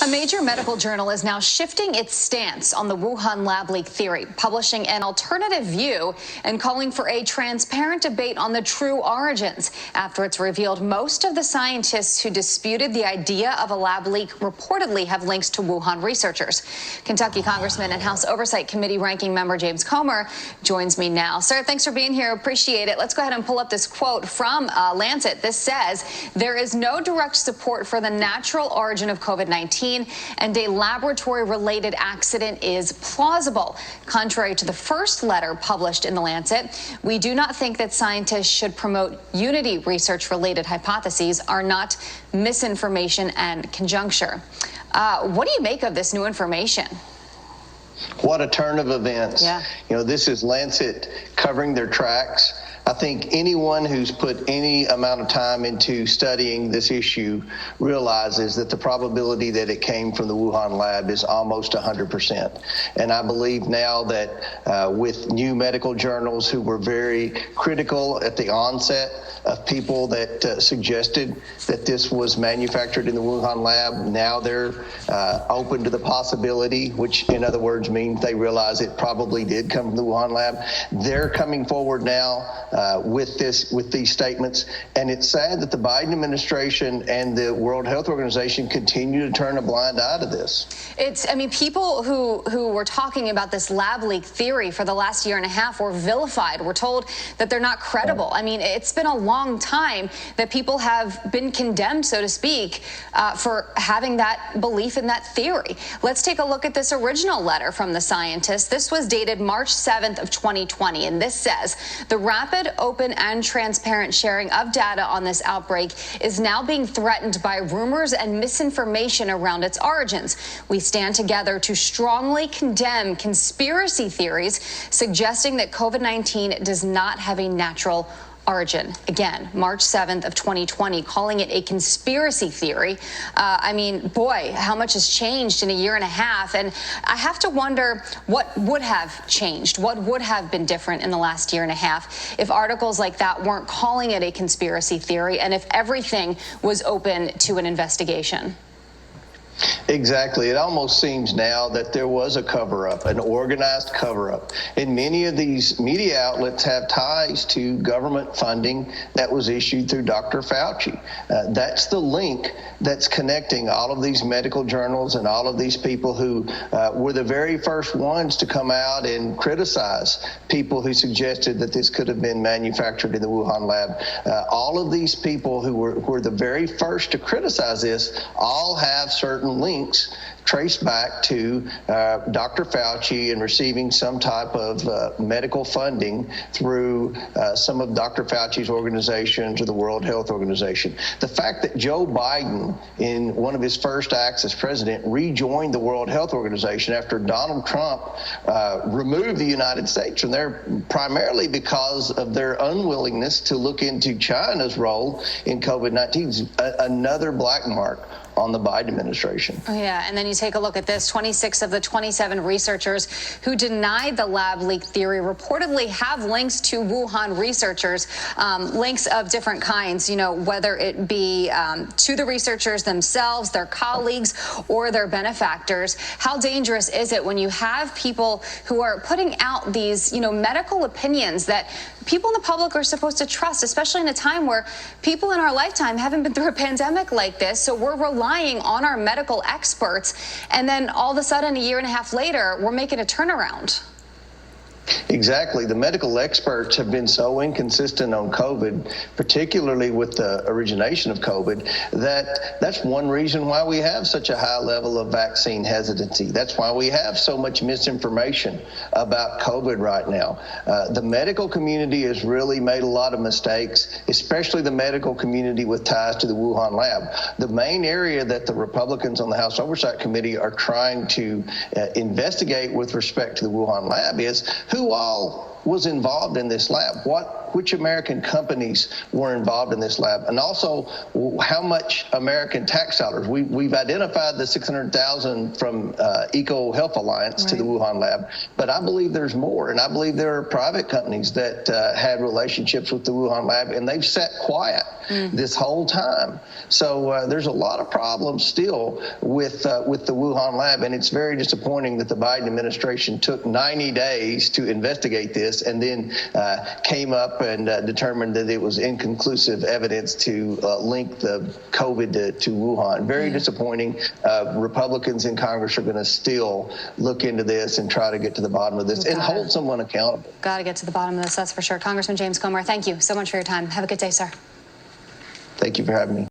major medical journal is now shifting its stance on the Wuhan lab leak theory, publishing an alternative view and calling for a transparent debate on the true origins after it's revealed most of the scientists who disputed the idea of a lab leak reportedly have links to Wuhan researchers. Kentucky Congressman and House Oversight Committee ranking member James Comer joins me now. Sir, thanks for being here. Appreciate it. Let's go ahead and pull up this quote from Lancet. This says, "There is no direct support for the natural origin of COVID-19. And a laboratory-related accident is plausible. Contrary to the first letter published in The Lancet, we do not think that scientists should promote unity research-related hypotheses are not misinformation and conjecture." What do you make of this new information? What a turn of events. Yeah. You know, this is Lancet covering their tracks. I think anyone who's put any amount of time into studying this issue realizes that the probability that it came from the Wuhan lab is almost 100%. And I believe now that with new medical journals who were very critical at the onset of people that suggested that this was manufactured in the Wuhan lab, now they're open to the possibility, which in other words means they realize it probably did come from the Wuhan lab. They're coming forward now with these statements, and it's sad that the Biden administration and the World Health Organization continue to turn a blind eye to this. People who were talking about this lab leak theory for the last year and a half were vilified. We're told that they're not credible. I mean, it's been a long time that people have been condemned, so to speak, for having that belief in that theory. Let's take a look at this original letter from the scientists. This was dated March 7th of 2020, and this says, "The rapid, open, and transparent sharing of data on this outbreak is now being threatened by rumors and misinformation around its origins. We stand together to strongly condemn conspiracy theories suggesting that COVID-19 does not have a natural origin." Again, March 7th of 2020, calling it a conspiracy theory. Boy, how much has changed in a year and a half. And I have to wonder what would have changed, what would have been different in the last year and a half if articles like that weren't calling it a conspiracy theory and if everything was open to an investigation. Exactly. It almost seems now that there was a cover-up, an organized cover-up. And many of these media outlets have ties to government funding that was issued through Dr. Fauci. That's the link that's connecting all of these medical journals and all of these people who were the very first ones to come out and criticize people who suggested that this could have been manufactured in the Wuhan lab. All of these people who were the very first to criticize this all have certain links traced back to Dr. Fauci and receiving some type of medical funding through some of Dr. Fauci's organizations or the World Health Organization. The fact that Joe Biden, in one of his first acts as president, rejoined the World Health Organization after Donald Trump removed the United States from there, primarily because of their unwillingness to look into China's role in COVID-19, another black mark on the Biden administration. Oh, yeah, and then you take a look at this. 26 of the 27 researchers who denied the lab leak theory reportedly have links to Wuhan researchers, links of different kinds, whether it be to the researchers themselves, their colleagues, or their benefactors. How dangerous is it when you have people who are putting out these, medical opinions that people in the public are supposed to trust, especially in a time where people in our lifetime haven't been through a pandemic like this, so we're relying on our medical experts, and then all of a sudden, a year and a half later, we're making a turnaround. Exactly. The medical experts have been so inconsistent on COVID, particularly with the origination of COVID, that's one reason why we have such a high level of vaccine hesitancy. That's why we have so much misinformation about COVID right now. The medical community has really made a lot of mistakes, especially the medical community with ties to the Wuhan lab. The main area that the Republicans on the House Oversight Committee are trying to investigate with respect to the Wuhan lab is who all was involved in this lab? Which American companies were involved in this lab? And also, how much American tax dollars? We've identified the $600,000 from Eco Health Alliance to the Wuhan lab, but I believe there's more, and I believe there are private companies that had relationships with the Wuhan lab, and they've sat quiet this whole time. So there's a lot of problems still with the Wuhan lab, and it's very disappointing that the Biden administration took 90 days to investigate this and then came up and determined that it was inconclusive evidence to link the COVID to Wuhan. Very disappointing. Republicans in Congress are going to still look into this and try to get to the bottom of this and hold someone accountable. Got to get to the bottom of this, that's for sure. Congressman James Comer, thank you so much for your time. Have a good day, sir. Thank you for having me.